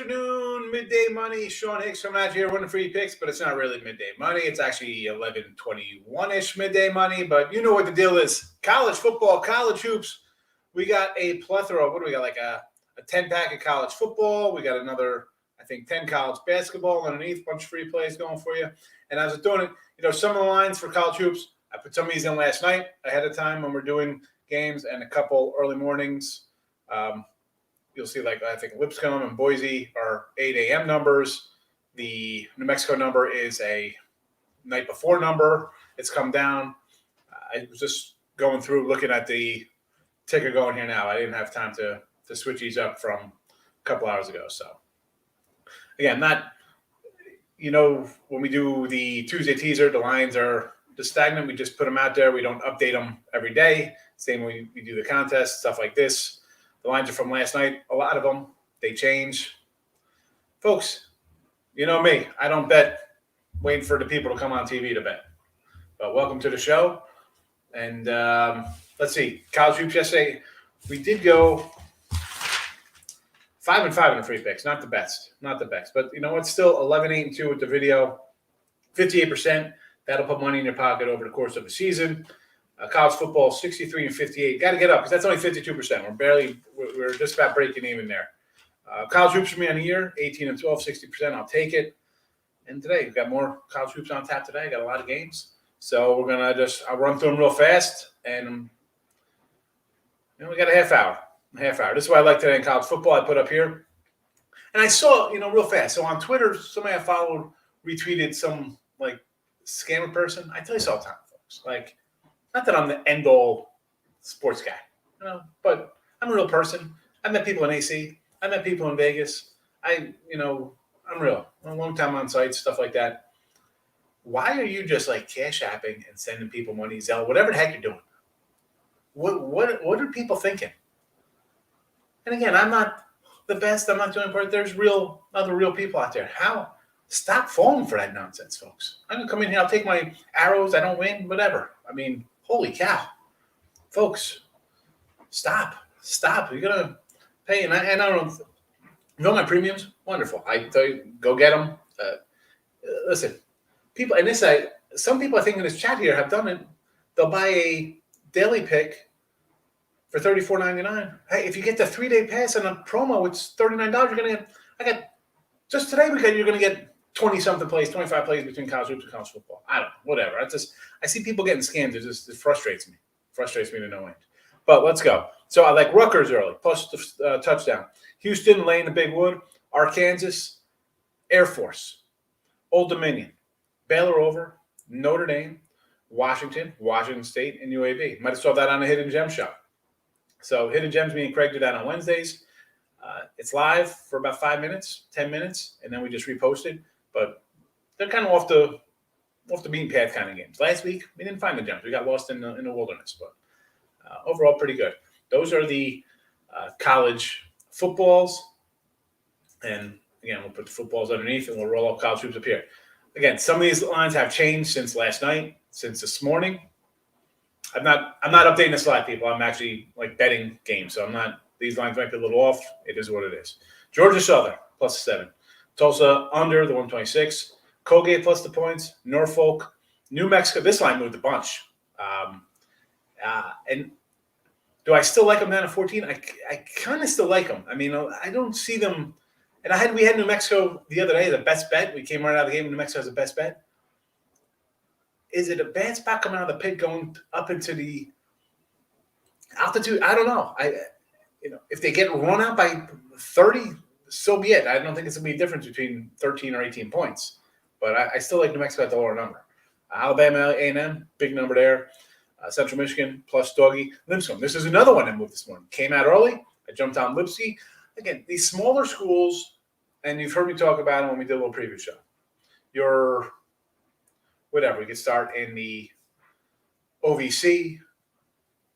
afternoon, midday money. Sean Hicks coming out here winning free picks, but it's not really midday money. It's actually 11:21-ish midday money, but you know what the deal is. College football, college hoops. We got a plethora. What do we got? Like a 10-pack of college football. We got another, I think, 10 college basketball underneath, bunch of free plays going for you. And as I was doing it, some of the lines for college hoops, I put some of these in last night ahead of time when we're doing games and a couple early mornings. You'll see, I think Lipscomb and Boise are 8 a.m. numbers. The New Mexico number is a night before number. It's come down. I was just going through, looking at the ticker going here now. I didn't have time to switch these up from a couple hours ago. So, again, when we do the Tuesday teaser, the lines are just stagnant. We just put them out there. We don't update them every day. Same when we do the contest, stuff like this. The lines are from last night. A lot of them, they change. Folks, you know me. I don't bet waiting for the people to come on TV to bet. But welcome to the show. And let's see. College hoops yesterday, we did go 5-5 in the free picks. Not the best. But you know what? Still 11-8-2 with the video. 58%. That'll put money in your pocket over the course of a season. College football, 63-58. Got to get up because that's only 52%. We're just about breaking even there. College hoops for me on the year, 18-12, 60%. I'll take it. And today, we've got more college hoops on tap today. Got a lot of games. So we're going to I'll run through them real fast. And, we got a half hour. This is what I like today in college football. I put up here. And I saw, real fast. So on Twitter, somebody I followed retweeted some, scammer person. I tell you so all the time, folks. Not that I'm the end-all sports guy, but I'm a real person. I met people in AC. I met people in Vegas. I'm real. I'm a long time on sites, stuff like that. Why are you just cash apping and sending people money, Zelle, whatever the heck you're doing? What are people thinking? And again, I'm not the best. I'm not doing part. There's other real people out there. How? Stop falling for that nonsense, folks. I'm going to come in here. I'll take my arrows. I don't win, whatever. I mean, holy cow. Folks, stop. You're going to pay. And I don't know my premiums? Wonderful. I tell you, go get them. Listen, people, and some people I think in this chat here have done it. They'll buy a daily pick for $34.99. Hey, if you get the 3-day pass on a promo, it's $39. You're going to get, just today you're going to get 20-something plays, 25 plays between college hoops and college football. I don't know, whatever. I see people getting scammed. It frustrates me. Frustrates me to no end. But let's go. So I like Rutgers early, plus the touchdown. Houston laying the big wood. Arkansas, Air Force, Old Dominion, Baylor over, Notre Dame, Washington State, and UAB. Might have saw that on a Hidden Gem show. So Hidden Gems, me and Craig do that on Wednesdays. It's live for about 5 minutes, 10 minutes, and then we just repost it. But they're kind of off the beaten path kind of games. Last week, we didn't find the gems. We got lost in the wilderness. But overall, pretty good. Those are the college footballs. And, again, we'll put the footballs underneath, and we'll roll up college hoops up here. Again, some of these lines have changed since last night, since this morning. I'm not updating the slide, people. I'm actually, betting games. So I'm not – these lines might be a little off. It is what it is. Georgia Southern, plus 7. Tulsa under the 126. Colgate plus the points. Norfolk. New Mexico. This line moved a bunch. And do I still like them down at 14? I kind of still like them. I mean, I don't see them. And we had New Mexico the other day, the best bet. We came right out of the game. New Mexico has the best bet. Is it a bad spot coming out of the pit going up into the altitude? I don't know. If they get run out by 30, so be it. I don't think it's going to be a difference between 13 or 18 points. But I still like New Mexico at the lower number. Alabama, A&M, big number there. Central Michigan, plus doggy. Lipscomb. This is another one that moved this morning. Came out early. I jumped on Lipsy. Again, these smaller schools, and you've heard me talk about them when we did a little preview show. Whatever. We could start in the OVC,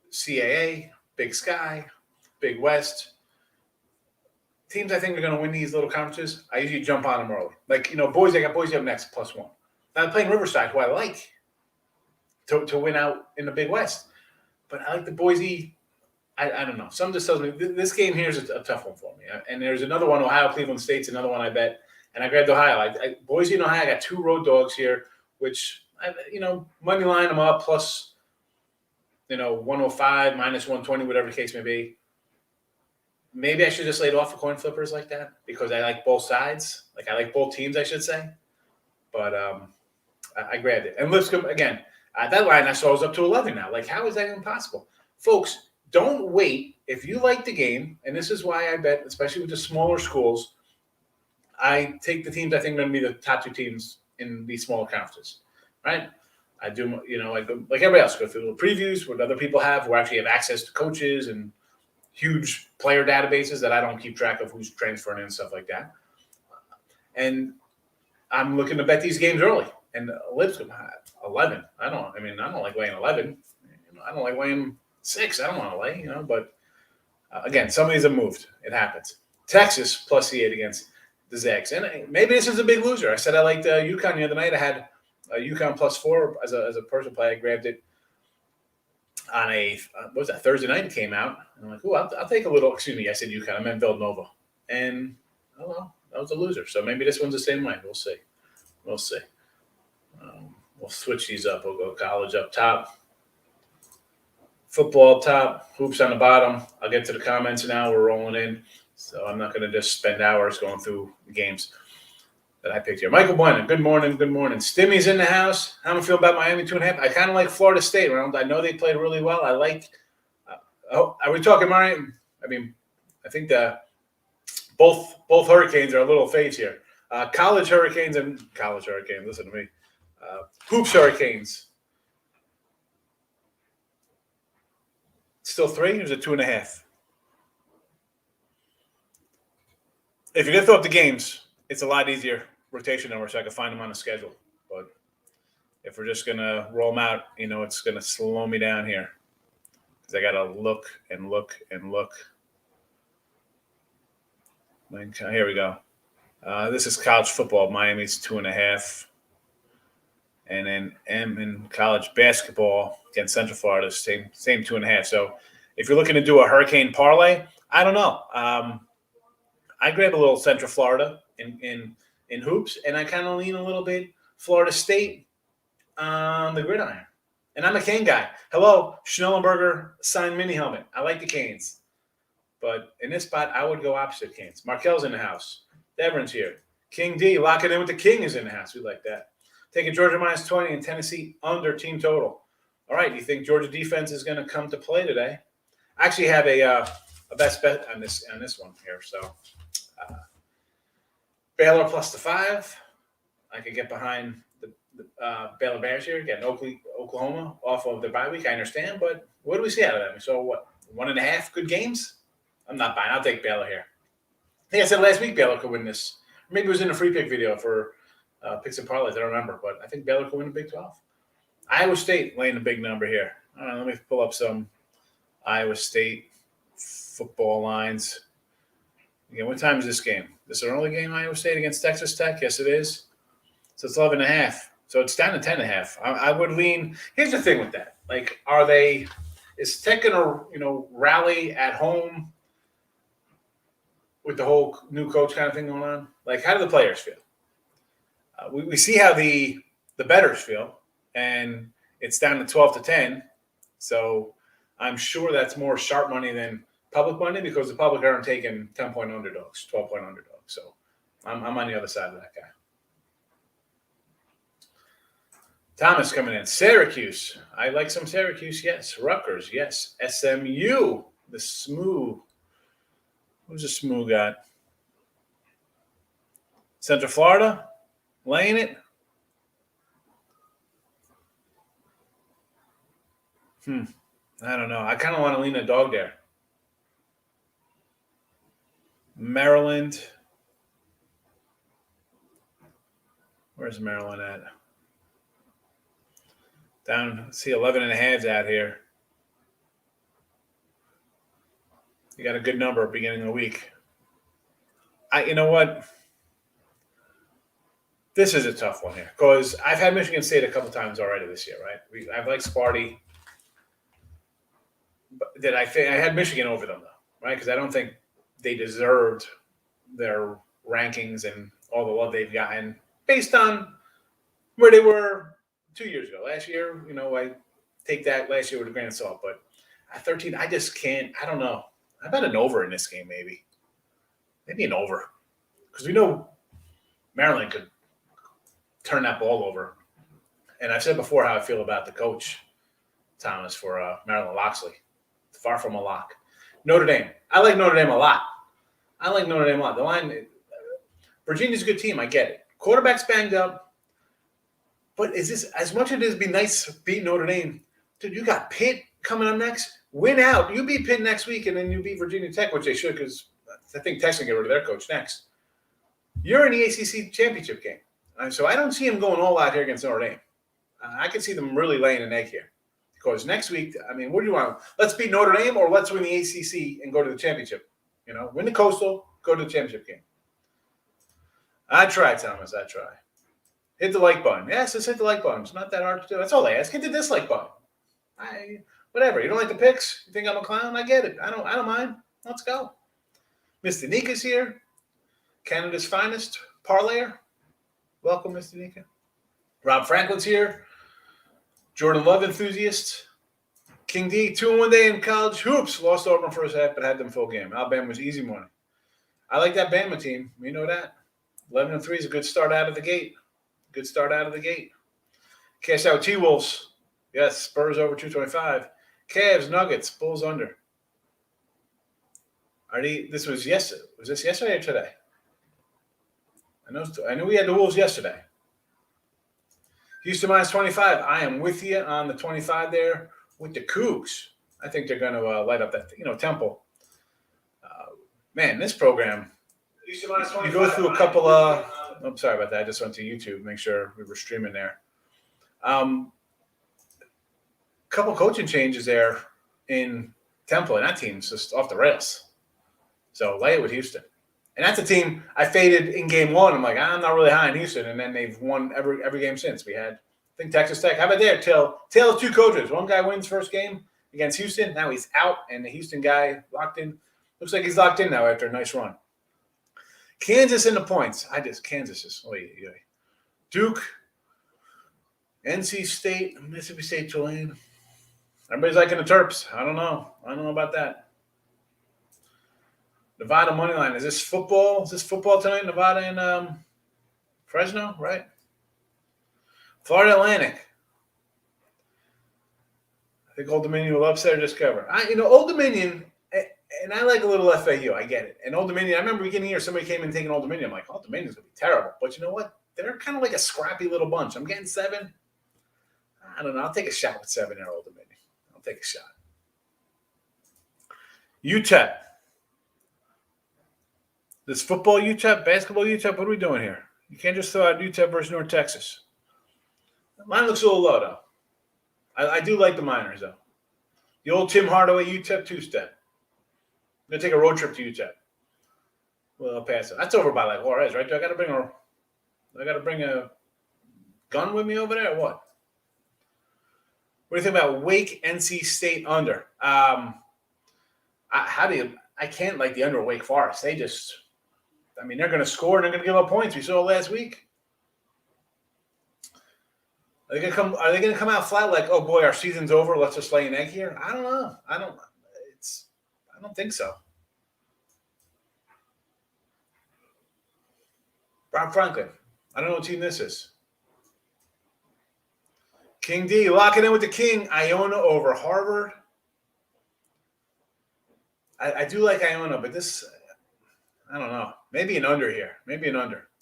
CAA, Big Sky, Big West. Teams I think are going to win these little conferences, I usually jump on them early. Boise, I got Boise up next, plus 1. Now I'm playing Riverside, who I like to win out in the Big West. But I like the Boise I don't know. Some just tells me this game here is a tough one for me. And there's another one, Ohio Cleveland State's another one I bet, and I grabbed Ohio. Boise and Ohio, I got 2 road dogs here, which money line them up plus 105 minus 120, whatever the case may be. Maybe I should just laid off for coin flippers like that because I like both sides. Like I like both teams, I should say. But I grabbed it. And Lipscomb again. That line I saw was up to 11 now. Like, how is that even possible? Folks, don't wait. If you like the game, and this is why I bet, especially with the smaller schools, I take the teams I think are going to be the top 2 teams in these smaller conferences, right? I do, like everybody else, go through little previews, what other people have, who actually have access to coaches and huge player databases that I don't keep track of who's transferring in and stuff like that. And I'm looking to bet these games early. And Lipscomb, 11. I don't like laying 11. I don't like laying 6. I don't want to lay, But again, some of these have moved. It happens. Texas plus the 8 against the Zags. And maybe this is a big loser. I said I liked UConn the other night. I had UConn plus 4 as a personal play. I grabbed it on Thursday night it came out. I'm like, I'll take a little. Excuse me, I said UConn. I meant Villanova. And, that was a loser. So maybe this one's the same way. We'll see. We'll switch these up. We'll go college up top, football up top, hoops on the bottom. I'll get to the comments now. We're rolling in. So I'm not going to just spend hours going through the games that I picked here. Michael Boynan, good morning. Stimmy's in the house. How do you feel about Miami 2.5? I kind of like Florida State. I know they played really well. I like are we talking Miami? I think both Hurricanes are a little phase here. College Hurricanes, listen to me. Hoops Hurricanes. Still 3 or is it 2.5? If you're going to throw up the games, it's a lot easier rotation number so I can find them on the schedule. But if we're just going to roll them out, it's going to slow me down here. Because I got to look. Here we go. This is college football. Miami's 2.5. And then M in college basketball against Central Florida, same 2.5. So if you're looking to do a hurricane parlay, I don't know. I grab a little Central Florida in hoops, and I kind of lean a little bit Florida State on the gridiron. And I'm a Cane guy. Hello, Schnellenberger signed mini helmet. I like the Canes. But in this spot, I would go opposite Canes. Markel's in the house. Deverin's here. King D, lock it in with the King is in the house. We like that. Taking Georgia minus 20 and Tennessee under team total. All right, you think Georgia defense is going to come to play today? I actually have a best bet on this one here. So Baylor plus the 5. I could get behind the Baylor Bears here. Again, Oklahoma off of the bye week. I understand, but what do we see out of them? So what? 1.5 good games? I'm not buying. I'll take Baylor here. I think I said last week Baylor could win this. Maybe it was in a free pick video for picks and parlays. I don't remember, but I think Baylor could win the Big 12. Iowa State laying a big number here. All right, let me pull up some Iowa State football lines. Again, what time is this game? This an early game, Iowa State against Texas Tech? Yes, it is. So it's 11.5. So it's down to 10.5. I would lean. Here's the thing with that. Like, is Tech going to, rally at home with the whole new coach kind of thing going on? Like, how do the players feel? We see how the bettors feel, and it's down to 12-10. So I'm sure that's more sharp money than public money because the public aren't taking 10-point underdogs, 12-point underdogs. So I'm on the other side of that guy. Thomas coming in. Syracuse. I like some Syracuse, yes. Rutgers, yes. SMU, the SMU. Who's the SMU got? Central Florida, laying it. I don't know. I kind of want to lean a dog there. Maryland. Where's Maryland at? Down, see 11.5 out here. You got a good number beginning of the week. You know what? This is a tough one here because I've had Michigan State a couple times already this year, right? I've liked Sparty. But that I think I had Michigan over them though, right? Because I don't think they deserved their rankings and all the love they've gotten based on where they were 2 years ago. Last year, I take that last year with a grain of salt, but at 13, I just can't. I don't know. I bet an over in this game, maybe an over, because we know Maryland could turn that ball over. And I've said before how I feel about the coach, Thomas, for Maryland Loxley. Far from a lock. Notre Dame. I like Notre Dame a lot. The line, Virginia's a good team. I get it. Quarterback's banged up. But is this, as much as it is be nice to beat Notre Dame, dude, you got Pitt coming up next. Win out. You beat Pitt next week, and then you beat Virginia Tech, which they should, because I think Tech's going to get rid of their coach next. You're in the ACC championship game. So I don't see them going all out here against Notre Dame. I can see them really laying an egg here. Because next week, what do you want? Let's beat Notre Dame, or let's win the ACC and go to the championship. Win the Coastal, go to the championship game. I try, Thomas. I try. Hit the like button. Yes, just hit the like button. It's not that hard to do. That's all I ask. Hit the dislike button. Whatever. You don't like the picks? You think I'm a clown? I get it. I don't mind. Let's go. Mr. Nika's here. Canada's finest parlayer. Welcome, Mr. Nika. Rob Franklin's here. Jordan Love enthusiast. King D, 2-1 day in college hoops. Lost over in first half, but had them full game. Alabama was easy money. I like that Bama team. We know that. 11-3 is a good start out of the gate. Cash out T-Wolves. Yes, Spurs over 225. Cavs, Nuggets, Bulls under. This was yesterday. Was this yesterday or today? I know we had the Wolves yesterday. Houston minus 25. I am with you on the 25 there with the Cougs. I think they're going to light up that, Temple. Man, this program, you go through a couple of – I'm sorry about that. I just went to YouTube, make sure we were streaming there. Couple coaching changes there in Temple, and that team's just off the rails. So lay it with Houston. And that's a team I faded in game one. I'm like, I'm not really high in Houston. And then they've won every game since. We had, I think, Texas Tech. How about there? Tale of two coaches. One guy wins first game against Houston. Now he's out, and the Houston guy locked in. Looks like he's locked in now after a nice run. Kansas in the points. Kansas is Duke, NC State, Mississippi State, Tulane. Everybody's liking the Terps. I don't know about that. Nevada money line. Is this football? Is this football tonight? Nevada and Fresno, right? Florida Atlantic. I think Old Dominion will upset or just cover. Old Dominion, and I like a little FAU. I get it. And Old Dominion, I remember beginning of the year, somebody came in taking Old Dominion. I'm like, Old Dominion's going to be terrible. But you know what? They're kind of like a scrappy little bunch. I'm getting 7. I don't know. I'll take a shot with 7 there, Old Dominion. I'll take a shot. UTEP. This football UTEP, basketball UTEP, what are we doing here? You can't just throw out UTEP versus North Texas. Mine looks a little low, though. I do like the Miners, though. The old Tim Hardaway UTEP two-step. I'm going to take a road trip to UTEP. Well, I'll pass it. That's over by like Juarez, right? Do I got to bring a gun with me over there or what? What do you think about Wake NC State under? I can't like the under Wake Forest. They're going to score and they're going to give up points. We saw it last week. Are they going to come out flat like, oh boy, our season's over, let's just lay an egg here? I don't know. I don't think so. Rob Franklin. I don't know what team this is. King D, locking in with the King. Iona over Harvard. I do like Iona, but this, I don't know. Maybe an under here.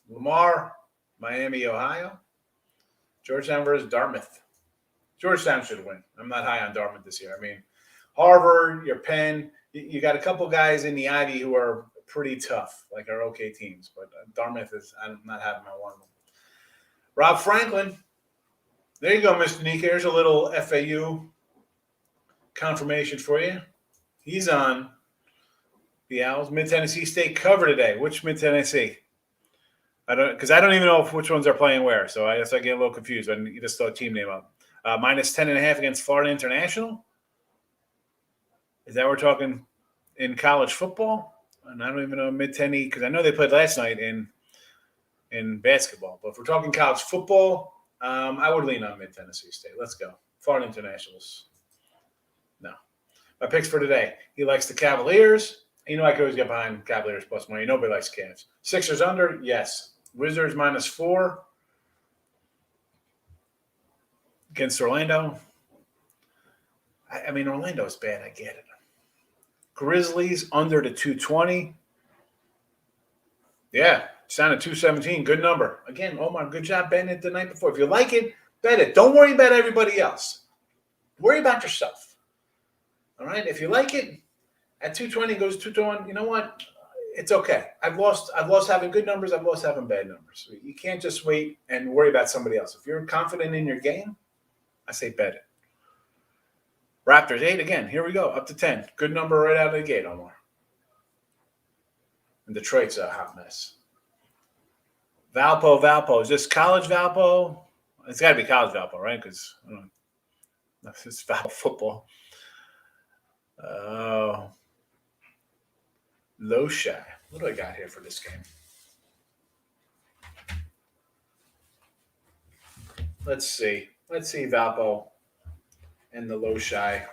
Lamar, Miami, Ohio. Georgetown versus Dartmouth. Georgetown should win. I'm not high on Dartmouth this year. Harvard, your Penn, you got a couple guys in the Ivy who are pretty tough, like are okay teams. But Dartmouth I'm not having my one of them. Rob Franklin. There you go, Mr. Nika. Here's a little FAU confirmation for you. He's on the Owls. Mid-Tennessee State cover today. Which Mid-Tennessee? I don't even know which ones are playing where. So I guess I get a little confused. But you just throw a team name up. Minus 10.5 against Florida International. Is that what we're talking in college football? And I don't even know Mid-Tennessee because I know they played last night in basketball. But if we're talking college football, I would lean on Mid-Tennessee State. Let's go. Florida Internationals. No. My picks for today. He likes the Cavaliers. You know I could always get behind Cavaliers plus money. Nobody likes Cavs. Sixers under? Yes. Wizards -4 against Orlando. I mean, Orlando's bad. I get it. Grizzlies under the 220. Yeah, it's down at 217. Good number. Again, Omar, good job betting it the night before. If you like it, bet it. Don't worry about everybody else. Worry about yourself. All right? If you like it, at 220 goes 221. You know what? It's okay. I've lost having good numbers. I've lost having bad numbers. You can't just wait and worry about somebody else. If you're confident in your game, I say bet it. Raptors 8 again. Here we go. Up to 10. Good number right out of the gate, Omar. And Detroit's a hot mess. Valpo. Is this college Valpo? It's got to be college Valpo, right? Because it's Valpo football. Loshai. What do I got here for this game? Let's see Valpo and the Loshai.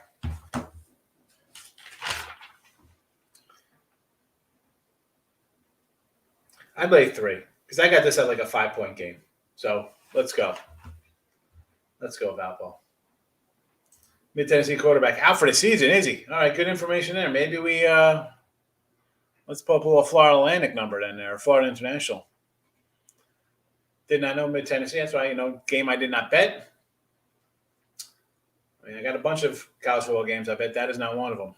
I lay 3 because I got this at like a 5-point game. So let's go. Let's go, Valpo. Mid-Tennessee quarterback out for the season, is he? All right, good information there. Maybe we let's pull up a little Florida Atlantic number then there, Florida International. Did not know Mid-Tennessee. That's why, game I did not bet. I mean, I got a bunch of college football games. I bet that is not one of them.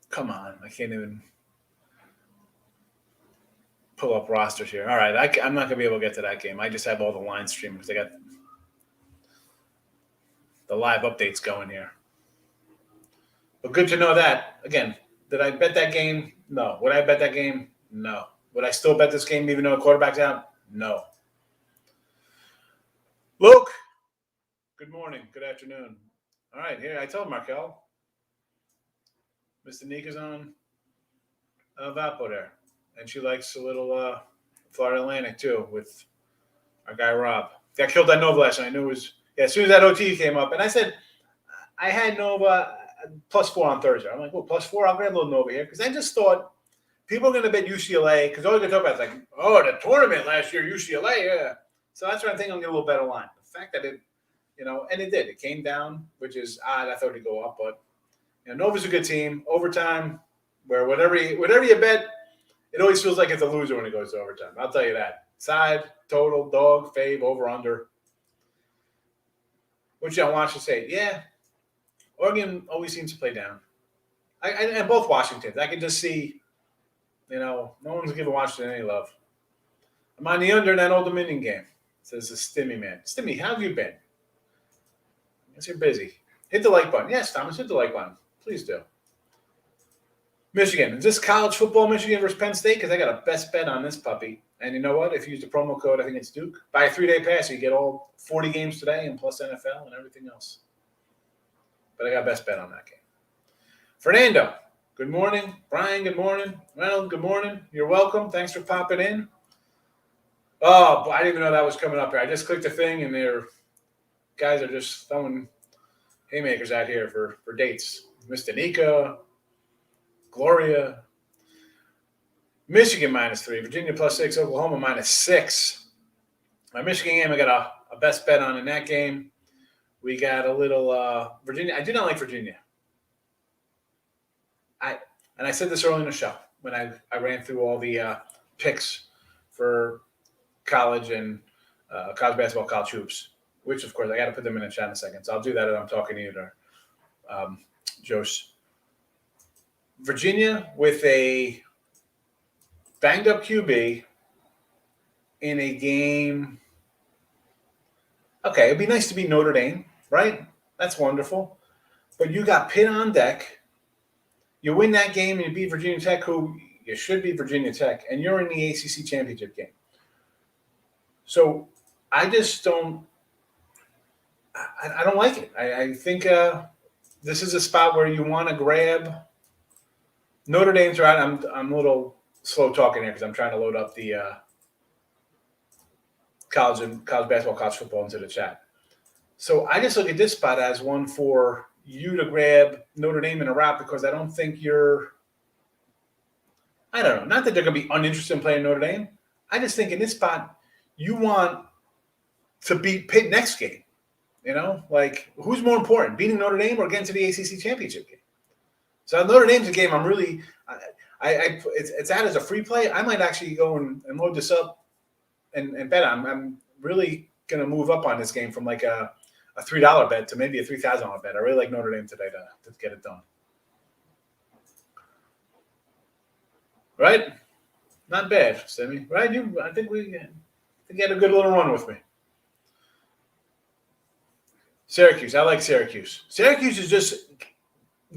Come on. I can't even pull up rosters here. All right. I'm not going to be able to get to that game. I just have all the line streaming because I got the live updates going here. But good to know that. Again, did I bet that game? No. Would I bet that game? No. Would I still bet this game even though the quarterback's out? No. Luke. Good morning. Good afternoon. All right, here I told Markel. Mr. Nika's on Valpo there. And she likes a little Florida Atlantic too with our guy Rob. Got killed at Nova last night. I knew it was as soon as that OT came up. And I said I had Nova +4 on Thursday. I'm like, well, +4, I'll grab a little Nova here. Because I just thought people are gonna bet UCLA because all you're gonna talk about is like, oh, the tournament last year, UCLA, yeah. So that's what I'm thinking. I'm gonna get a little better line. The fact that it and it did. It came down, which is odd. I thought it'd go up, but Nova's a good team. Overtime, where whatever you bet, it always feels like it's a loser when it goes to overtime. I'll tell you that. Side, total, dog, fave, over, under. What you want to say? Yeah, Oregon always seems to play down. And both Washingtons. I can just see, no one's giving Washington any love. I'm on the under in that Old Dominion game, says the Stimmy man. Stimmy, how have you been? Guess you're busy. Hit the like button. Yes, Thomas, hit the like button. Please do. Michigan. Is this college football, Michigan versus Penn State? Because I got a best bet on this puppy. And you know what? If you use the promo code, I think it's Duke, buy a 3-day pass. You get all 40 games today and plus NFL and everything else. But I got best bet on that game. Fernando, good morning. Brian, good morning. Ronald, good morning. You're welcome. Thanks for popping in. Oh, I didn't even know that was coming up here. I just clicked the thing and their guys are just throwing haymakers out here for dates. Mr. Nika, Gloria, Michigan -3, Virginia +6, Oklahoma -6. My Michigan game, I got a best bet on in that game. We got a little Virginia. I do not like Virginia. I said this early in the show when I ran through all the picks for college and college basketball, college hoops, which, of course, I got to put them in the chat in a second. So I'll do that as I'm talking to you there, Josh. Virginia with a banged-up QB in a game. Okay, it'd be nice to beat Notre Dame, right? That's wonderful. But you got Pitt on deck. You win that game and you beat Virginia Tech, who you should beat Virginia Tech, and you're in the ACC championship game. So I just don't – I don't like it. I think this is a spot where you want to grab Notre Dame's right. I'm a little slow talking here because I'm trying to load up the college basketball, college football into the chat. So I just look at this spot as one for you to grab Notre Dame in a route because I don't think you're. I don't know. Not that they're going to be uninterested in playing Notre Dame. I just think in this spot you want to beat Pitt next game. You know, like who's more important, beating Notre Dame or getting to the ACC championship game? So Notre Dame's a game I'm really, it's out as a free play. I might actually go and load this up and bet. I'm really going to move up on this game from like a $3 bet to maybe a $3,000 bet. I really like Notre Dame today to get it done. Right? Not bad, Sammy. Right? I think you had a good little run with me. Syracuse. I like Syracuse. Syracuse is just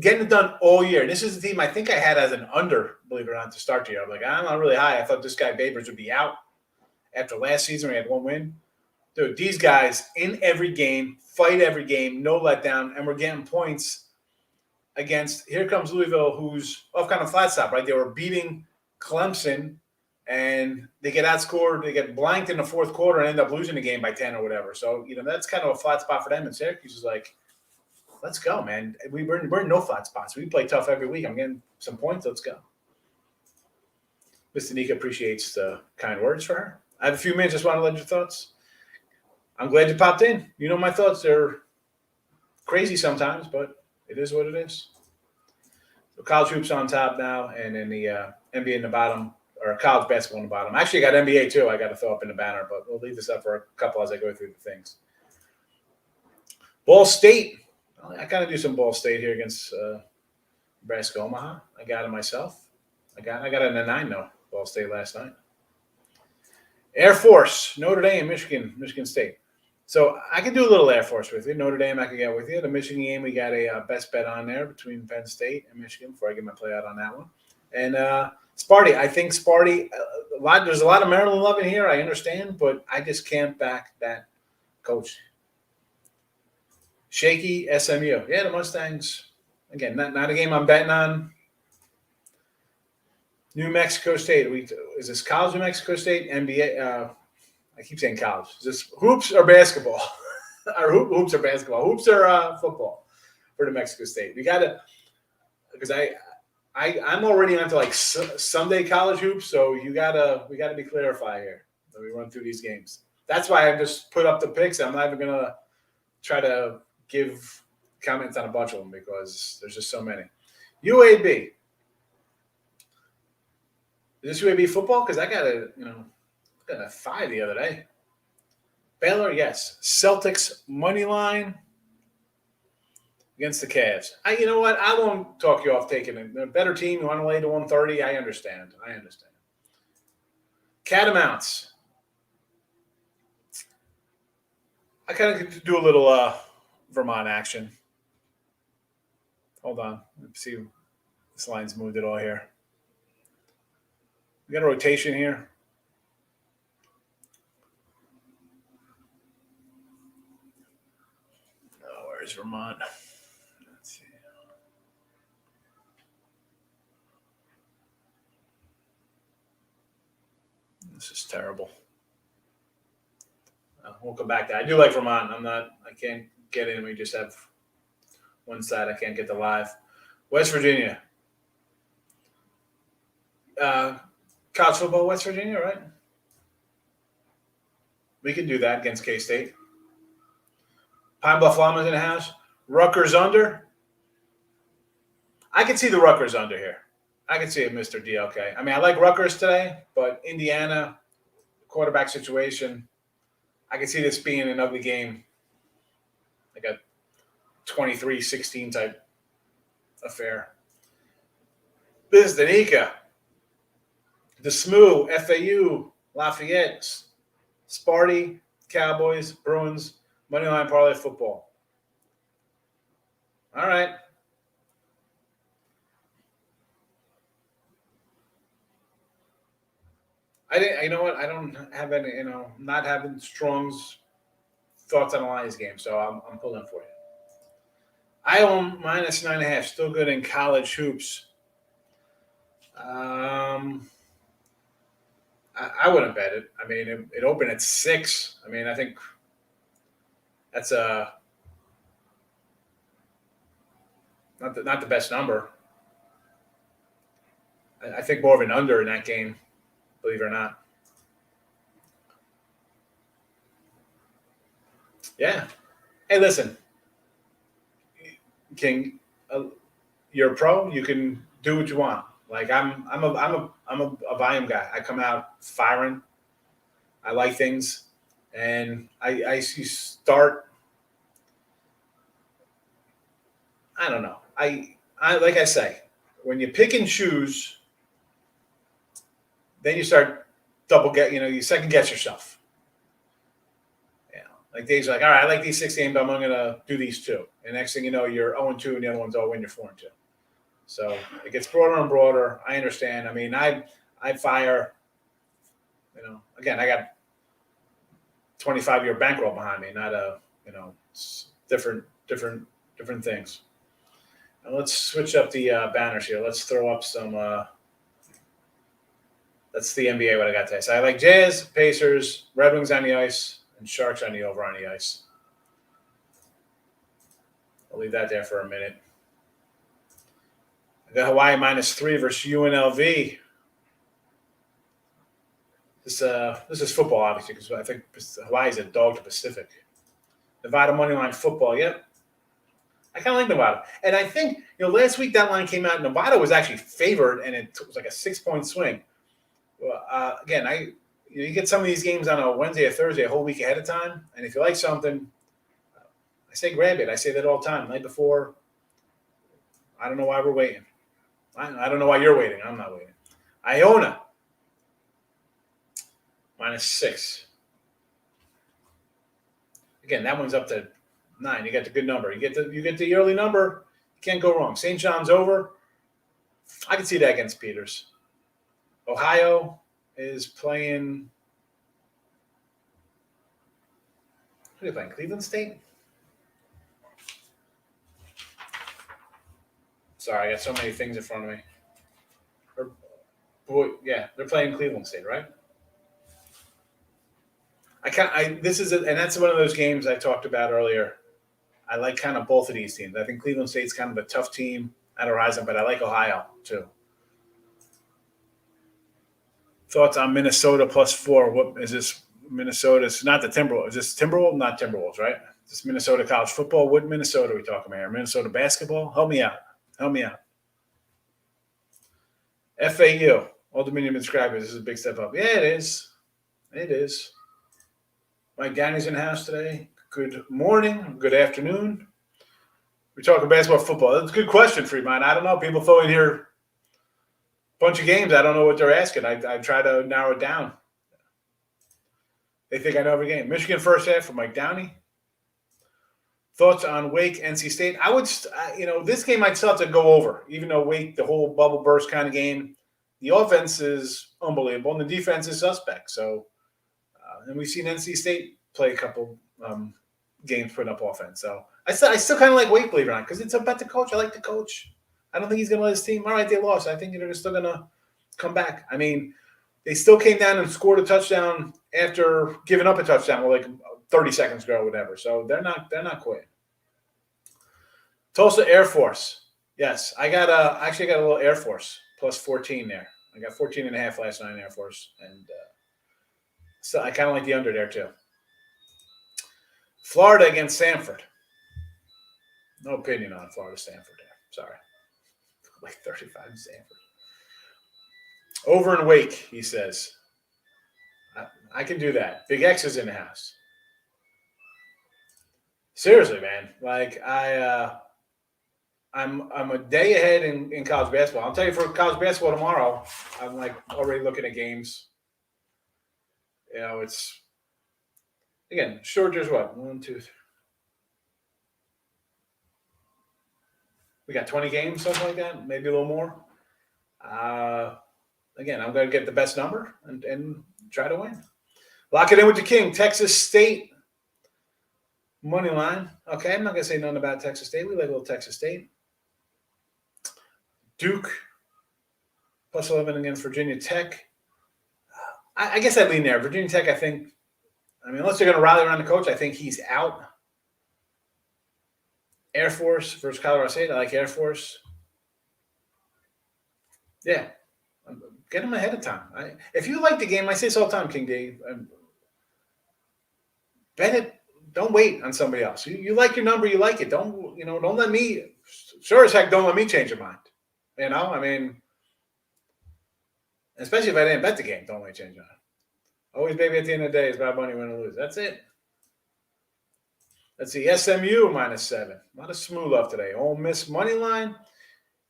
getting it done all year. This is the team I think I had as an under, believe it or not, to start the year. I'm like, I'm not really high. I thought this guy Babers would be out after last season. We had one win. Dude, these guys in every game, fight every game, no letdown, and we're getting points against. Here comes Louisville, who's off kind of flat stop, right? They were beating Clemson, and they get outscored. They get blanked in the fourth quarter and end up losing the game by 10 or whatever. So, that's kind of a flat spot for them. And Syracuse is like, let's go, man. We're in no flat spots. We play tough every week. I'm getting some points. Let's go. Mr. Nika appreciates the kind words for her. I have a few minutes. Just want to let your thoughts. I'm glad you popped in. You know my thoughts. They're crazy sometimes, but it is what it is. So college hoops on top now, and then the NBA in the bottom, or college basketball in the bottom. Actually, I got NBA too. I got to throw up in the banner, but we'll leave this up for a couple as I go through the things. Ball State. I kind of do some Ball State here against Nebraska Omaha. I got it myself. I got it in a 9 though. Ball State last night. Air Force, Notre Dame, Michigan State. So I can do a little Air Force with you. Notre Dame, I can get with you. The Michigan game, we got a best bet on there between Penn State and Michigan before I get my play out on that one. And Sparty, I think Sparty, there's a lot of Maryland love in here. I understand, but I just can't back that coach. Shaky SMU. Yeah, the Mustangs. Again, not a game I'm betting on. New Mexico State. Is this college New Mexico State? NBA. I keep saying college. Is this hoops or basketball? Or hoops or basketball? Hoops or football for New Mexico State? We got to, because I'm already onto like Sunday college hoops, so we gotta be clarified here when we run through these games. That's why I just put up the picks. I'm not even gonna try to give comments on a bunch of them because there's just so many. UAB. Is this UAB football? Because I got a 5 the other day. Baylor, yes. Celtics money line against the Cavs. You know what? I won't talk you off taking a better team. You want to lay to 130? I understand. Catamounts. I kind of do a little Vermont action. Hold on. Let's see. This line's moved it all here. We got a rotation here. Oh, where's Vermont? Let's see. This is terrible. We'll come back to that. I do like Vermont. I can't get in. We just have one side. I can't get the live. West Virginia. College football, West Virginia, right? We can do that against K-State. Pine Bluff Llamas in the house. Rutgers under. I can see the Rutgers under here. I can see it, Mr. DLK. I mean, I like Rutgers today, but Indiana, quarterback situation, I can see this being an ugly game, like a 23-16 type affair. This is the Nika. The SMU, FAU, Lafayette, Sparty, Cowboys, Bruins, Moneyline Parlay football. All right. You know what? I don't have any, not having Strong's thoughts on the Lions game, so I'm pulling for you. I own minus 9.5. Still good in college hoops. I wouldn't bet it. I mean, it opened at 6. I mean, I think that's not the best number. I think more of an under in that game, believe it or not. Yeah. Hey, listen, King, you're a pro. You can do what you want. Like I'm a volume guy. I come out firing. I like things, and I start. I don't know. I like I say, when you pick and choose, then you start you second guess yourself. Like days are like, all right, I like these 6 games, but I'm gonna do these 2. And next thing you know, you're 0-2, and the other one's 0 when you're 4-2. So it gets broader and broader. I understand. I mean, I fire. Again, I got 25-year bankroll behind me, not different things. And let's switch up the banners here. Let's throw up some. That's the NBA. What I got today. So I like Jazz, Pacers, Red Wings on the ice, and Sharks on the over on the ice. I'll leave that there for a minute. I got Hawaii minus 3 versus UNLV. This is football, obviously, because I think Hawaii's a dog to Pacific. Nevada money line football. Yep. I kind of like Nevada. And I think, last week that line came out. Nevada was actually favored, and it was like a 6-point swing. Well, again, you get some of these games on a Wednesday or Thursday, a whole week ahead of time. And if you like something, I say grab it. I say that all the time. The night before, I don't know why we're waiting. I don't know why you're waiting. I'm not waiting. Iona, minus 6. Again, that one's up to 9. You got the good number. You get the early number. You can't go wrong. St. John's over. I can see that against Peters. Ohio is playing. Who are they playing? Cleveland State? Sorry, I got so many things in front of me. They're playing Cleveland State, right? And that's one of those games I talked about earlier. I like kind of both of these teams. I think Cleveland State's kind of a tough team at Horizon, but I like Ohio too. Thoughts on Minnesota plus 4? What is this? Minnesota? It's not the Timberwolves. Is this Timberwolves? Not Timberwolves, right? This Minnesota college football. What Minnesota are we talking about here? Minnesota basketball? Help me out. FAU. Old Dominion subscribers. This is a big step up. Yeah, it is. Mike Downey's in the house today. Good morning. Good afternoon. We're talking basketball, football. That's a good question, Fremont. I don't know. People throw in here a bunch of games. I don't know what they're asking. I try to narrow it down. They think I know every game. Michigan first half for Mike Downey. Thoughts on Wake, NC State? I would, this game I'd still have to go over, even though Wake, the whole bubble burst kind of game, the offense is unbelievable and the defense is suspect. So, and we've seen NC State play a couple games putting up offense. So I still kind of like Wake, believe it or not, because it's about the coach. I like the coach. I don't think he's going to let his team. All right, they lost. I think they're still going to come back. I mean, they still came down and scored a touchdown after giving up a touchdown with like 30 seconds ago or whatever. So they're not quitting. Tulsa Air Force. Yes, I got a little Air Force plus 14 there. I got 14.5 last night in Air Force. And so I kind of like the under there too. Florida against Stanford. No opinion on Florida Stanford there. Sorry. Like 35 in Stanford. Over in Wake, he says. I can do that. Big X is in the house. Seriously, man. Like I'm a day ahead in college basketball. I'll tell you, for college basketball tomorrow, I'm like already looking at games. It's again, Georgia's what? 1, 2, 3. We got 20 games, something like that, maybe a little more. Again, I'm going to get the best number and try to win. Lock it in with the King. Texas State Money line. Okay, I'm not going to say nothing about Texas State. We like a little Texas State. Duke, plus 11 against Virginia Tech. I guess I'd lean there. Virginia Tech, I think, unless they're going to rally around the coach, I think he's out. Air Force versus Colorado State. I like Air Force. Yeah. Get them ahead of time. If you like the game, I say this all the time, King Dave. Bet it. Don't wait on somebody else. You like your number, you like it. Don't let me, sure as heck, don't let me change your mind. Especially if I didn't bet the game, don't let me change your mind. Always, baby, at the end of the day, it's about money, win or lose. That's it. Let's see, SMU -7. A lot of smooth love today. Ole Miss money line,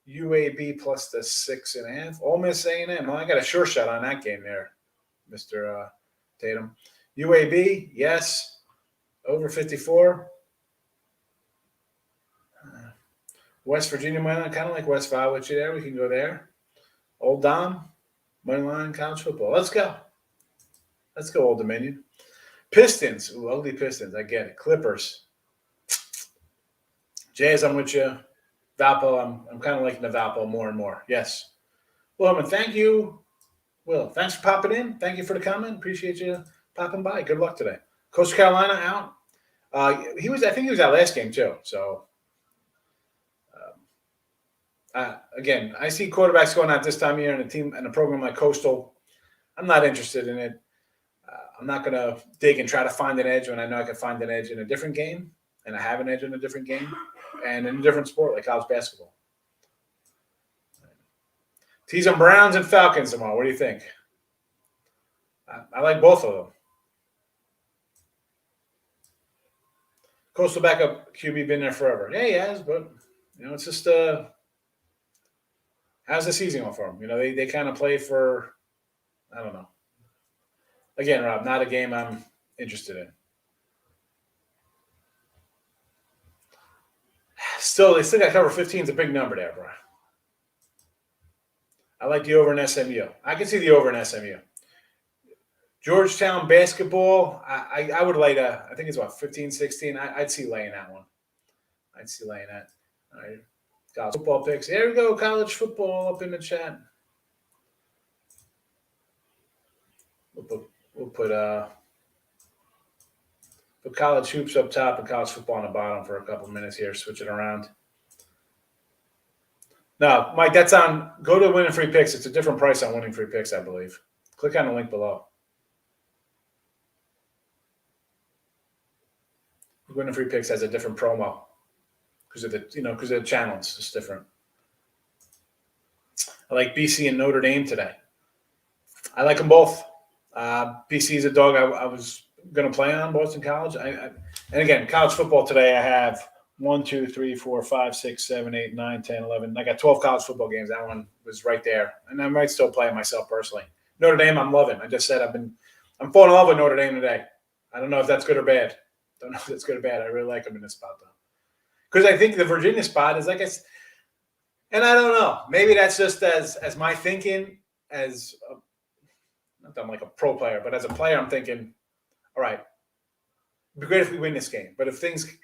UAB plus the 6.5. Ole Miss A&M. Well, I got a sure shot on that game there, Mr. Tatum. UAB, yes. Over 54. West Virginia money line, kind of like West Va with you there. We can go there. Old Dom, money line, college football. Let's go. Let's go, Old Dominion. Pistons. Ooh, ugly Pistons. I get it. Clippers. Jazz, I'm with you. Valpo, I'm kind of liking the Valpo more and more. Yes. Well, and thank you, Will. Thanks for popping in. Thank you for the comment. Appreciate you popping by. Good luck today. Coastal Carolina out. I think he was out last game too. So, again, I see quarterbacks going out this time of year in a team and a program like Coastal. I'm not interested in it. I'm not going to dig and try to find an edge when I know I can find an edge in a different game, and I have an edge in a different game, and in a different sport like college basketball. Tease on Browns and Falcons tomorrow. What do you think? I like both of them. Coastal backup QB been there forever. Yeah, he has, but it's just how's the season going for him? They kind of play for, I don't know. Again, Rob, not a game I'm interested in. Still, they still got to cover 15 is a big number there, bro. I like the over in SMU. I can see the over in SMU. Georgetown basketball, I would lay that. I think it's about 15, 16. I'd see laying that one. I'd see laying that. All right. College football picks. There we go. College football up in the chat. We'll put college hoops up top and college football on the bottom for a couple minutes here. Switch it around. No, Mike, that's on. Go to Winning Free Picks. It's a different price on Winning Free Picks, I believe. Click on the link below. Winning Free Picks has a different promo because of the channels. It's different. I like BC and Notre Dame today. I like them both. BC is a dog I was going to play on Boston College. And again, college football today, I have 1, 2, 3, 4, 5, 6, 7, 8, 9, 10, 11. I got 12 college football games. That one was right there. And I might still play it myself personally. Notre Dame, I'm loving. I just said I'm falling in love with Notre Dame today. I don't know if that's good or bad. Don't know if that's good or bad. I really like them in this spot, though. Because I think the Virginia spot is and I don't know. Maybe that's just as my thinking not that I'm like a pro player, but as a player, I'm thinking, all right, it'd be great if we win this game. But if things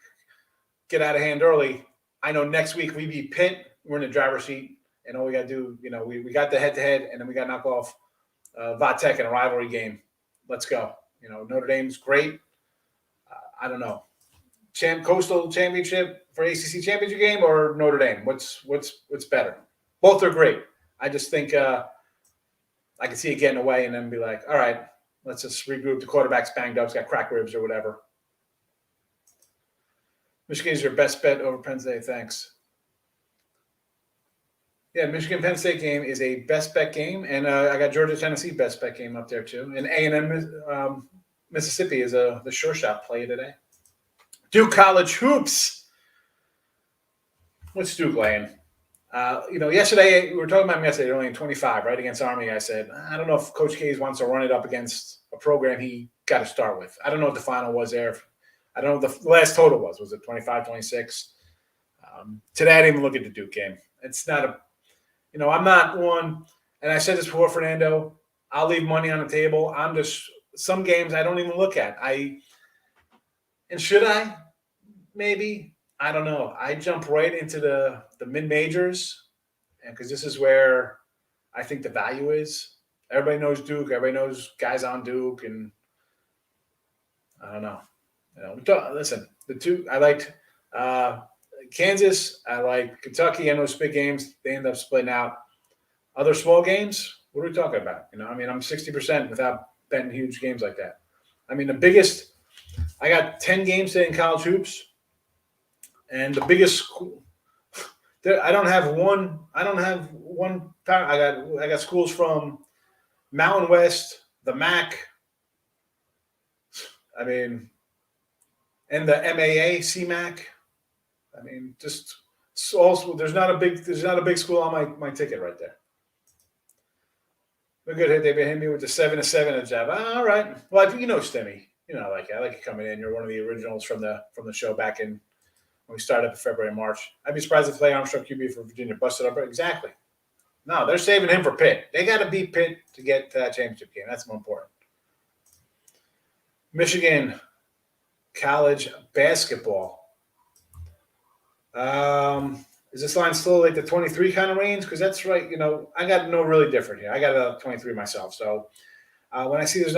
get out of hand early, I know next week we beat Pitt, we're in the driver's seat, and all we got to do, we got the head-to-head, and then we got to knock off Va-Tech in a rivalry game. Let's go. Notre Dame's great. I don't know. Coastal Championship for ACC Championship game or Notre Dame? What's better? Both are great. I just think I can see it getting away and then be like, all right, let's just regroup. The quarterback's banged up. He's got cracked ribs or whatever. Michigan's your best bet over Penn State. Thanks. Yeah, Michigan-Penn State game is a best bet game. And I got Georgia-Tennessee best bet game up there too. And A&M Mississippi is the sure shot play today. Duke College hoops. What's Duke laying? Yesterday, we were talking about him yesterday, only in 25, right, against Army. I said, I don't know if Coach Case wants to run it up against a program he got to start with. I don't know what the final was there. I don't know what the last total was. Was it 25, 26? Today, I didn't even look at the Duke game. It's not I'm not one, and I said this before, Fernando, I'll leave money on the table. Some games I don't even look at. And should I? maybe. I don't know. I jump right into the mid majors, and because this is where I think the value is. Everybody knows Duke. Everybody knows guys on Duke, and I don't know. Listen, the two I liked uh, Kansas. I like Kentucky. I know it's big games. They end up splitting out. Other small games. What are we talking about? I mean, I'm 60% without betting huge games like that. I mean, the biggest. I got 10 games today in college hoops, and the biggest. I don't have one. I don't have one. I got schools from Mountain West, the MAC. I mean, and the MAA, CMAC. I mean, just also there's not a big school on my ticket right there. A good hit. They've been hitting me with the 7-7 at jab. All right. Well, Stimmy. I like you coming in. You're one of the originals from the show back in when we started up in February, March. I'd be surprised if Clay Armstrong QB for Virginia busted up. Exactly. No, they're saving him for Pitt. They got to beat Pitt to get to that championship game. That's more important. Michigan college basketball. Is this line still like the 23 kind of range? Because that's right. I got no really different here. I got a 23 myself. So when I see there's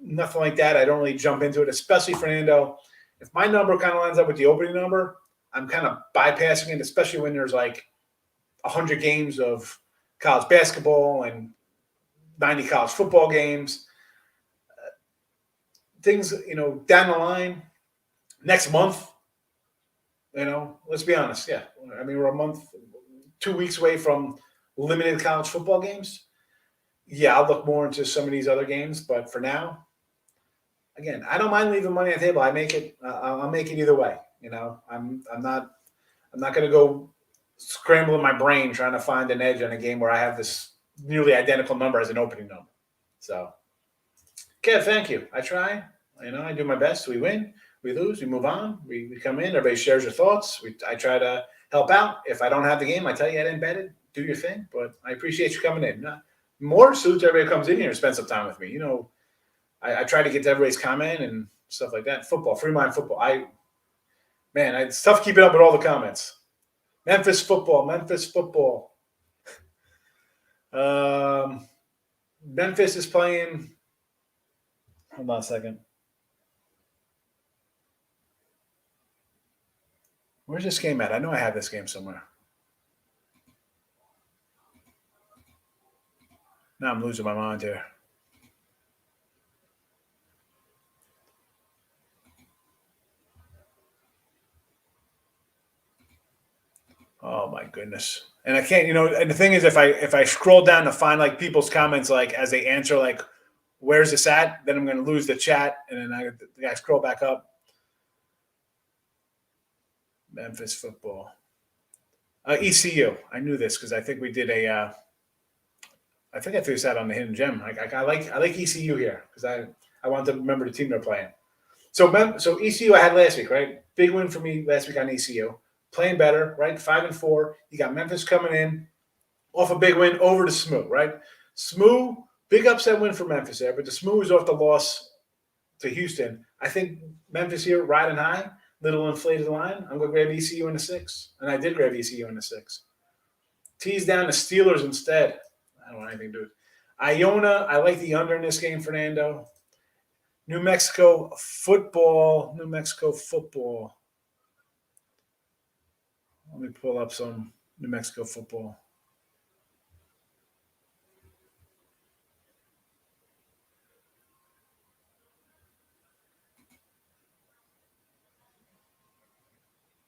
nothing like that, I don't really jump into it, especially Fernando. If my number kind of lines up with the opening number, I'm kind of bypassing it, especially when there's like 100 games of college basketball and 90 college football games. Things, down the line, next month, let's be honest. Yeah. I mean, we're a month, 2 weeks away from limited college football games. Yeah, I'll look more into some of these other games. But for now, again, I don't mind leaving money on the table. I'll make it either way. I'm not going to go scrambling my brain trying to find an edge on a game where I have this nearly identical number as an opening number. So, Kev, thank you. I try. I do my best. We win, we lose, we move on. We come in. Everybody shares their thoughts. I try to help out. If I don't have the game, I tell you I didn't bet it. Do your thing. But I appreciate you coming in. More suits everybody who comes in here and spends some time with me. I try to get to everybody's comment and stuff like that. Football, free mind football. It's tough keeping up with all the comments. Memphis football. Memphis is playing. Hold on a second. Where's this game at? I know I have this game somewhere. Now I'm losing my mind here. Oh my goodness. And I can't, and the thing is if I scroll down to find like people's comments like as they answer like where's this at, then I'm going to lose the chat and then I scroll back up. Memphis football. ECU. I knew this because I think we did I think I threw this out on the Hidden Gem. I like ECU here because I wanted to remember the team they're playing. So ECU I had last week, right? Big win for me last week on ECU. Playing better, right? 5-4. You got Memphis coming in off a big win over to SMU, right? SMU, big upset win for Memphis there, but the SMU was off the loss to Houston. I think Memphis here riding high, little inflated line. I'm going to grab ECU in the 6, and I did grab ECU in the 6. Tease down the Steelers instead. I don't want anything to do with Iona. I like the under in this game, Fernando. New Mexico football. Let me pull up some New Mexico football.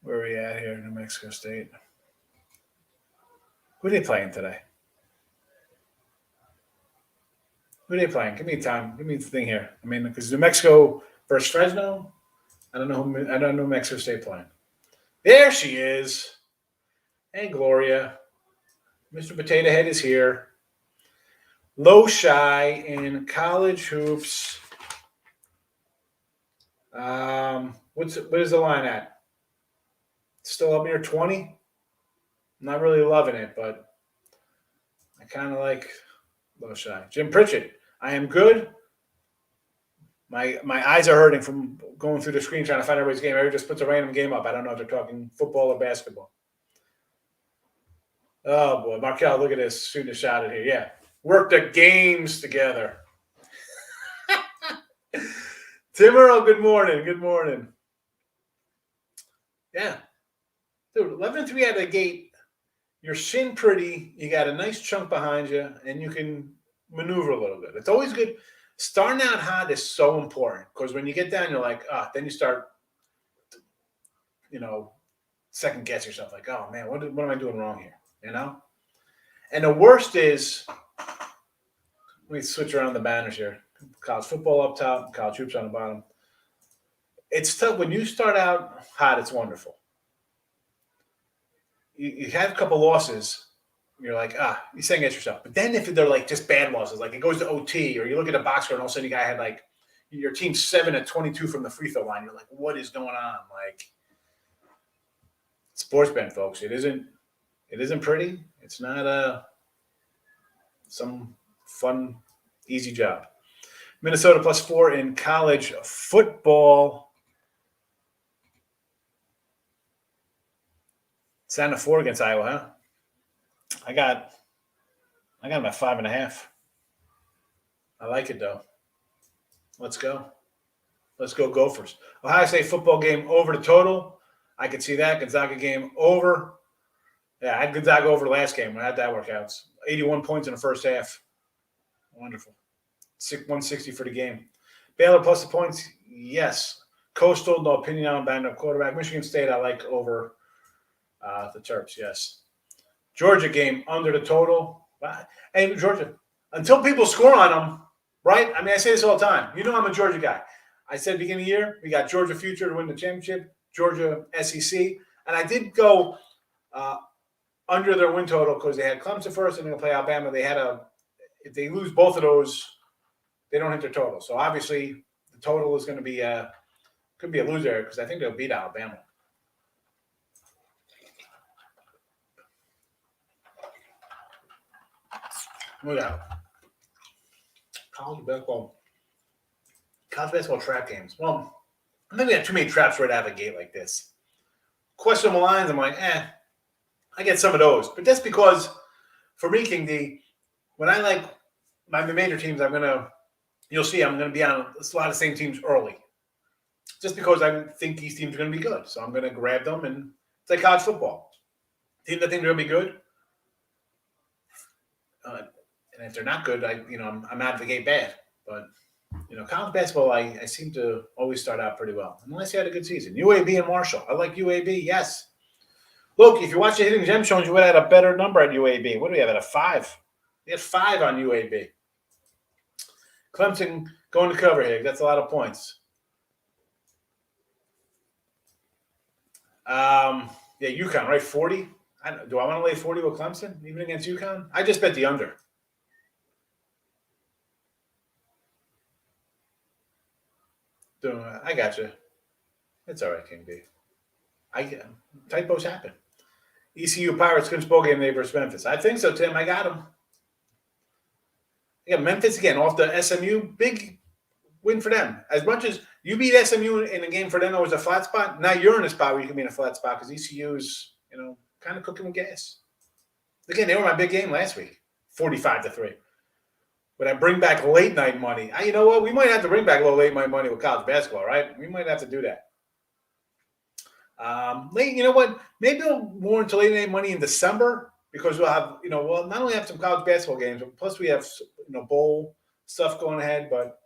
Where are we at here, New Mexico State? Who are they playing today? Who are they playing? Give me time. Give me the thing here. I mean, because New Mexico versus Fresno, I don't know New Mexico State playing. There she is. Hey, Gloria. Mr. Potato Head is here. Low Shy in college hoops. What is the line at? Still up near 20? Not really loving it, but I kind of like Low Shy. Jim Pritchett. I am good. My eyes are hurting from going through the screen trying to find everybody's game. Everybody just puts a random game up. I don't know if they're talking football or basketball. Oh boy, Markel, look at this shooting a shot at here. Yeah, work the games together. Tim Earl, good morning. Good morning. Yeah, dude, 11-3 out of the gate. You're shin pretty. You got a nice chunk behind you, and you can maneuver a little bit. It's always good. Starting out hot is so important because when you get down, you're like, then you start, second guess yourself. Like, oh man, what am I doing wrong here? And the worst is, let me switch around the banners here. College football up top, college hoops on the bottom. It's tough when you start out hot. It's wonderful. You have a couple losses. You're like, you second guess yourself. But then if they're like just bad losses, like it goes to OT, or you look at a box score and all of a sudden you guy had like your team's 7 of 22 from the free throw line. You're like, what is going on? Like, sports betting, folks. It isn't pretty. It's not some fun, easy job. Minnesota +4 in college football. Santa 4 against Iowa, huh? I got about 5.5. I like it though. Let's go. Let's go Gophers. Ohio State football game over the total. I could see that. Gonzaga game over. Yeah, I had Gonzaga over last game. How'd that work out? 81 points in the first half. Wonderful. 160 for the game. Baylor plus the points. Yes. Coastal, no opinion on band up quarterback. Michigan State, I like over the Terps. Yes. Georgia game under the total. Hey, Georgia, until people score on them, right? I mean, I say this all the time. You know I'm a Georgia guy. I said beginning of the year, we got Georgia future to win the championship, Georgia SEC. And I did go under their win total because they had Clemson first and they're going to play Alabama. If they lose both of those, they don't hit their total. So obviously the total is going to be could be a loser because I think they'll beat Alabama. Look at that. College basketball trap games. Well, I think we have too many traps right out of the gate like this. Questionable lines, I'm like, I get some of those. But that's because, for me, King D, when I like my major teams, you'll see I'm going to be on a lot of same teams early. Just because I think these teams are going to be good. So I'm going to grab them, and it's like college football. Teams that think they're going to be good, and if they're not good, I'm out of the gate bad. But college basketball, I seem to always start out pretty well, unless you had a good season. UAB and Marshall, I like UAB. Yes. Look, if you watch the Hidden Gem shows, you would have had a better number at UAB. What do we have at a 5? We had 5 on UAB. Clemson going to cover here. That's a lot of points. UConn, right? 40. Do I want to lay 40 with Clemson, even against UConn? I just bet the under. I got you. It's all right, King B. Typos happen. ECU Pirates Coach bowl game day versus Memphis. I think so, Tim. I got them. I got Memphis again off the SMU. Big win for them. As much as you beat SMU in a game for them, it was a flat spot. Now you're in a spot where you can be in a flat spot because ECU is, kind of cooking with gas. Again, they were my big game last week, 45-3. But I bring back late night money. You know what? We might have to bring back a little late night money with college basketball, right? We might have to do that. You know what? Maybe we'll warrant to late night money in December because we'll have, we'll not only have some college basketball games, but plus we have, bowl stuff going ahead, but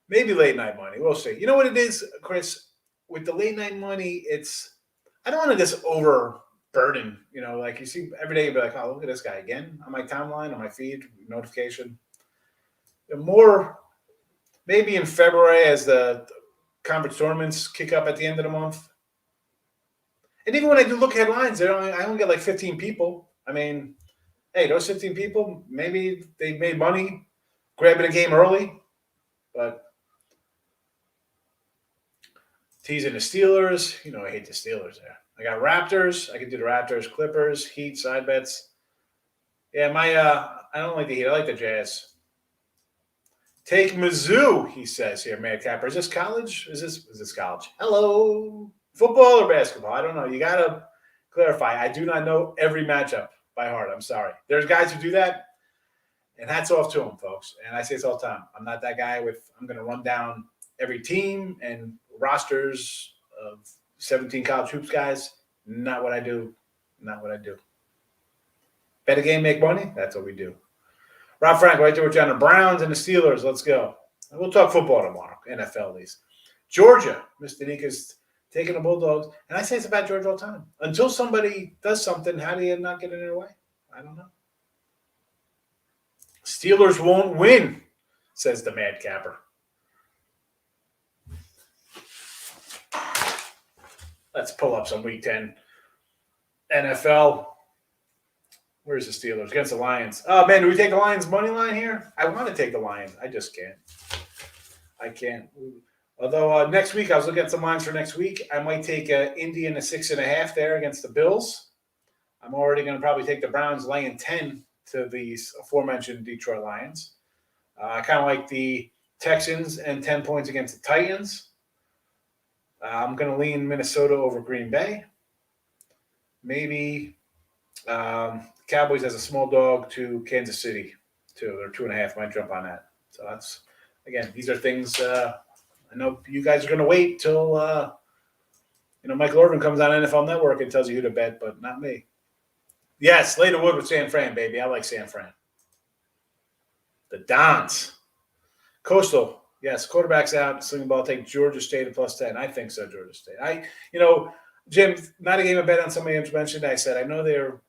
maybe late night money. We'll see. You know what it is, Chris? With the late night money, I don't want to just overburden, like you see every day, you'll be like, oh, look at this guy again on my timeline, on my feed, notification. More maybe in February as the conference tournaments kick up at the end of the month. And even when I do look headlines, I only get like 15 people. I mean, hey, those 15 people, maybe they made money grabbing a game early, but teasing the Steelers, I hate the Steelers there. I got Raptors. I can do the Raptors, Clippers, Heat, side bets. Yeah, I don't like the Heat. I like the Jazz. Take Mizzou, he says here, Madcapper. Is this college? Is this college? Hello. Football or basketball? I don't know. You got to clarify. I do not know every matchup by heart. I'm sorry. There's guys who do that, and hats off to them, folks. And I say this all the time. I'm not that guy I'm going to run down every team and rosters of 17 college hoops guys. Not what I do. Not what I do. Bet a game, make money. That's what we do. Rob Frank, right there with John. The Browns and the Steelers. Let's go. And we'll talk football tomorrow, NFL at least. Georgia, Mr. Nika's taking the Bulldogs. And I say it's about Georgia all the time. Until somebody does something, how do you not get in their way? I don't know. Steelers won't win, says the Madcapper. Let's pull up some Week 10 NFL. Where's the Steelers? Against the Lions. Oh, man, do we take the Lions money line here? I want to take the Lions. I just can't. I can't. Although next week, I was looking at some lines for next week. I might take Indy in a 6.5 there against the Bills. I'm already going to probably take the Browns laying 10 to these aforementioned Detroit Lions. I kind of like the Texans and 10 points against the Titans. I'm going to lean Minnesota over Green Bay. Maybe Cowboys as a small dog to Kansas City, too. They're 2.5. Might jump on that. So that's, again, these are things I know you guys are going to wait till, Michael Irvin comes on NFL Network and tells you who to bet, but not me. Yes, Lay the Wood with San Fran, baby. I like San Fran. The Dons. Coastal. Yes, quarterback's out. Slinging ball. Take Georgia State at +10. I think so, Georgia State. Jim, not a game of bet on somebody you mentioned. I said, I know their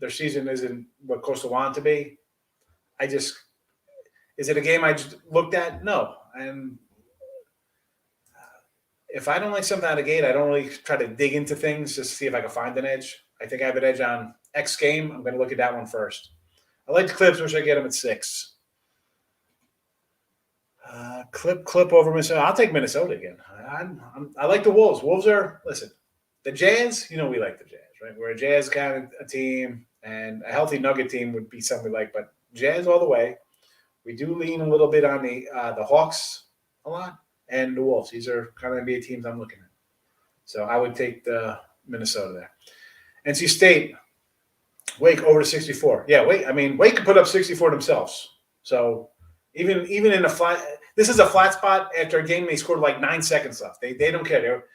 season isn't what Coastal wanted to be. Is it a game I just looked at? No. And if I don't like something out of the gate, I don't really try to dig into things just to see if I can find an edge. I think I have an edge on X game. I'm going to look at that one first. I like the Clips. Wish I get them at 6. Clip over Minnesota. I'll take Minnesota again. I like the Wolves. Wolves are, listen, the Jazz, we like the Jazz, right? We're a Jazz kind of a team, and a healthy Nugget team would be something we like, but Jazz all the way. We do lean a little bit on the Hawks a lot and the Wolves. These are kind of NBA teams I'm looking at. So I would take the Minnesota there. NC State, Wake over to 64. Yeah, Wake could put up 64 themselves. So even in a flat – this is a flat spot after a game they scored like 9 seconds left. They don't care.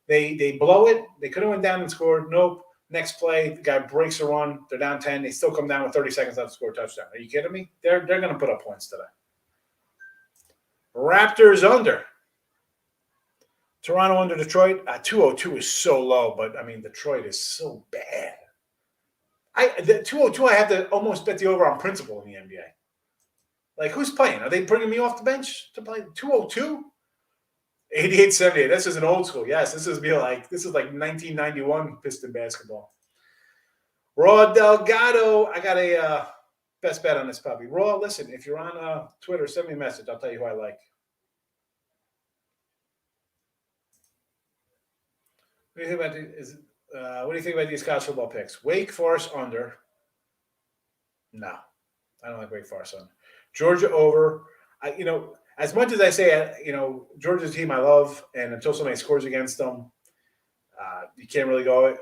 They blow it. They could have went down and scored. Nope. Next play, the guy breaks a run. They're down 10. They still come down with 30 seconds left to score a touchdown. Are you kidding me? They're going to put up points today. Raptors under. Toronto under Detroit. 202 is so low, but, Detroit is so bad. The 202, I have to almost bet the over on principle in the NBA. Like, who's playing? Are they bringing me off the bench to play 202? 88-78. This is an old school. Yes, this is like 1991 Piston basketball. Raw Delgado. I got a best bet on this puppy. Raw, listen, if you're on Twitter, send me a message. I'll tell you who I like. What do you think about these college football picks? Wake Forest under. No, I don't like Wake Forest under. Georgia over. As much as I say, Georgia's a team I love, and until somebody scores against them, you can't really go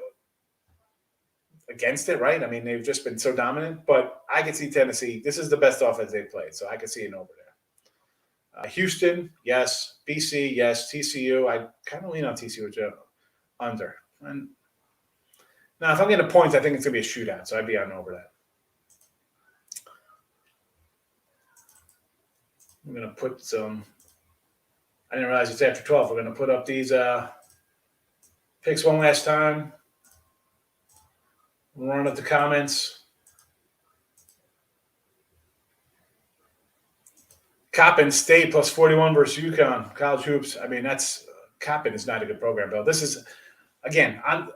against it, right? They've just been so dominant. But I can see Tennessee. This is the best offense they've played, so I can see an over there. Houston, yes. BC, yes. TCU, I kind of lean on TCU under. And now, if I'm getting points, I think it's going to be a shootout, so I'd be on over that. I'm going to put some – I didn't realize it's after 12. We're going to put up these picks one last time. We'll run up the comments. Coppin State plus 41 versus UConn. College hoops. That's – Coppin is not a good program, Bill. This is – again, I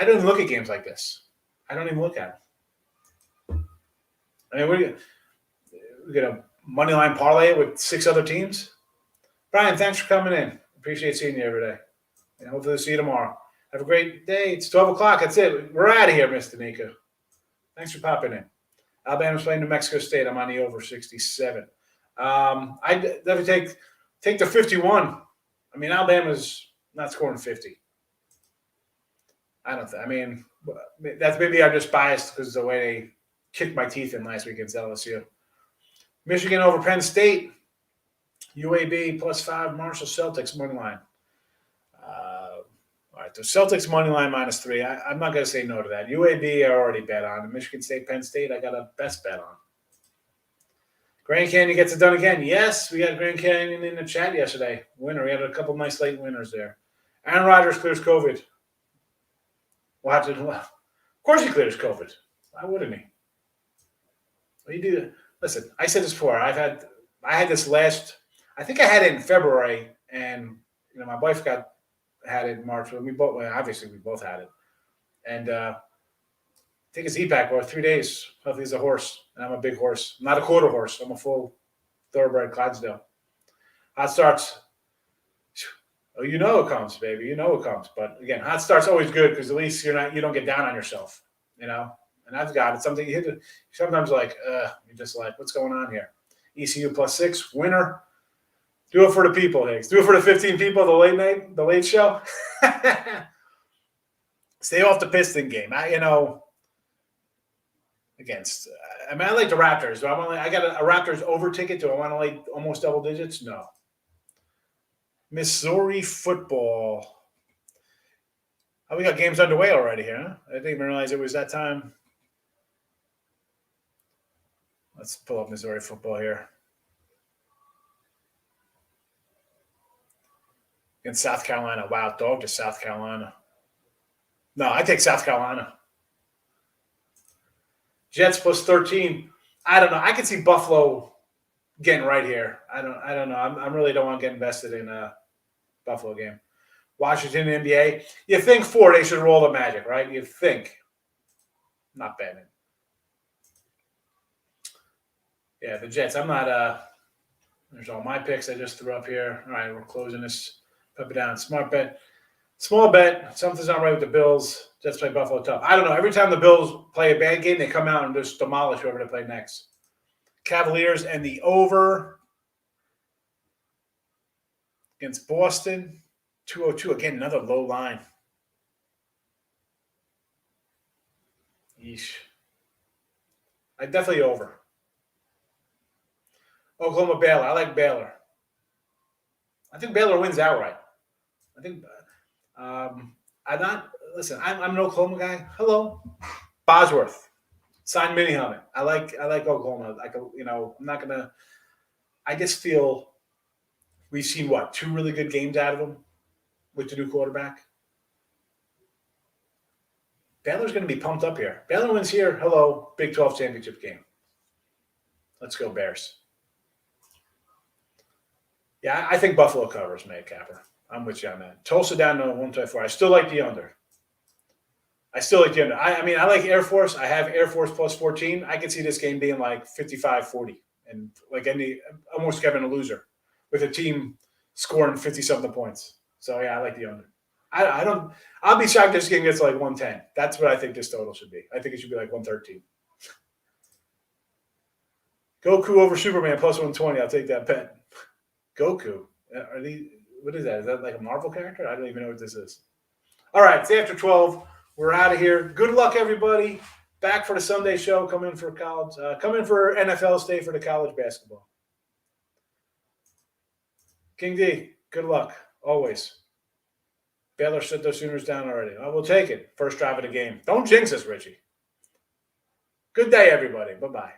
don't even look at games like this. I don't even look at them. We're going to – money line parlay with 6 other teams. Brian, thanks for coming in. Appreciate seeing you every day. And hopefully see you tomorrow. Have a great day. It's 12 o'clock. That's it. We're out of here, Mr. Nika. Thanks for popping in. Alabama's playing New Mexico State. I'm on the over 67. I definitely take the 51. I mean, Alabama's not scoring 50. I don't think. I mean, that's maybe I'm just biased because of the way they kicked my teeth in last week against LSU. Michigan over Penn State. UAB +5. Marshall Celtics money line. All right, the Celtics money line -3. I'm not going to say no to that. UAB I already bet on. Michigan State, Penn State, I got a best bet on. Grand Canyon gets it done again. Yes, we got Grand Canyon in the chat yesterday. Winner. We had a couple nice late winners there. Aaron Rodgers clears COVID. We'll have to. Of course, he clears COVID. Why wouldn't he? Well, you do. Listen, I said this before. I had this last. I think I had it in February, and my wife had it in March. We both obviously we both had it, and I think it's EPAC for 3 days. Hopefully, he's a horse, and I'm a big horse. I'm not a quarter horse. I'm a full thoroughbred Clydesdale. Hot starts. Oh, you know it comes, baby. You know it comes. But again, hot start's always good because at least you don't get down on yourself, And I've got it. Something you hit it. Sometimes you're just like, what's going on here? ECU +6, winner. Do it for the people, Higgs. Do it for the 15 people, the late show. Stay off the Piston game. I like the Raptors. I got a Raptors over ticket. Do I want to like almost double digits? No. Missouri football. Oh, we got games underway already here, huh? I didn't even realize it was that time. Let's pull up Missouri football here. Against South Carolina. Wow, dog to South Carolina. No, I take South Carolina. Jets +13. I don't know. I can see Buffalo getting right here. I don't know. I really don't want to get invested in a Buffalo game. Washington NBA. You think 4, they should roll the Magic, right? You think. Not betting. Yeah, the Jets. I'm not there's all my picks I just threw up here. All right, we're closing this. Put it down. Smart bet. Small bet. Something's not right with the Bills. Jets play Buffalo tough. I don't know. Every time the Bills play a bad game, they come out and just demolish whoever they play next. Cavaliers and the over against Boston. 202. Again, another low line. Yeesh. I definitely over. Oklahoma Baylor. I like Baylor. I think Baylor wins outright. I think I'm an Oklahoma guy. Hello. Bosworth. Sign mini helmet. I like Oklahoma. I'm not gonna I just feel we've seen 2 really good games out of them with the new quarterback. Baylor's gonna be pumped up here. Baylor wins here. Hello, Big 12 championship game. Let's go, Bears. Yeah, I think Buffalo covers, May Capper. I'm with you on that. Tulsa down to 124. I still like the under. I like Air Force. I have Air Force +14. I can see this game being like 55-40 and like almost Kevin a loser with a team scoring 50-something points. So, yeah, I like the under. I'll be shocked if this game gets like 110. That's what I think this total should be. I think it should be like 113. Goku over Superman +120. I'll take that bet. Goku. What is that? Is that like a Marvel character? I don't even know what this is. All right, it's after 12. We're out of here. Good luck, everybody. Back for the Sunday show. Come in for college. Come in for NFL. Stay for the college basketball. King D, good luck. Always. Baylor shut those Sooners down already. We'll take it. First drive of the game. Don't jinx us, Richie. Good day, everybody. Bye-bye.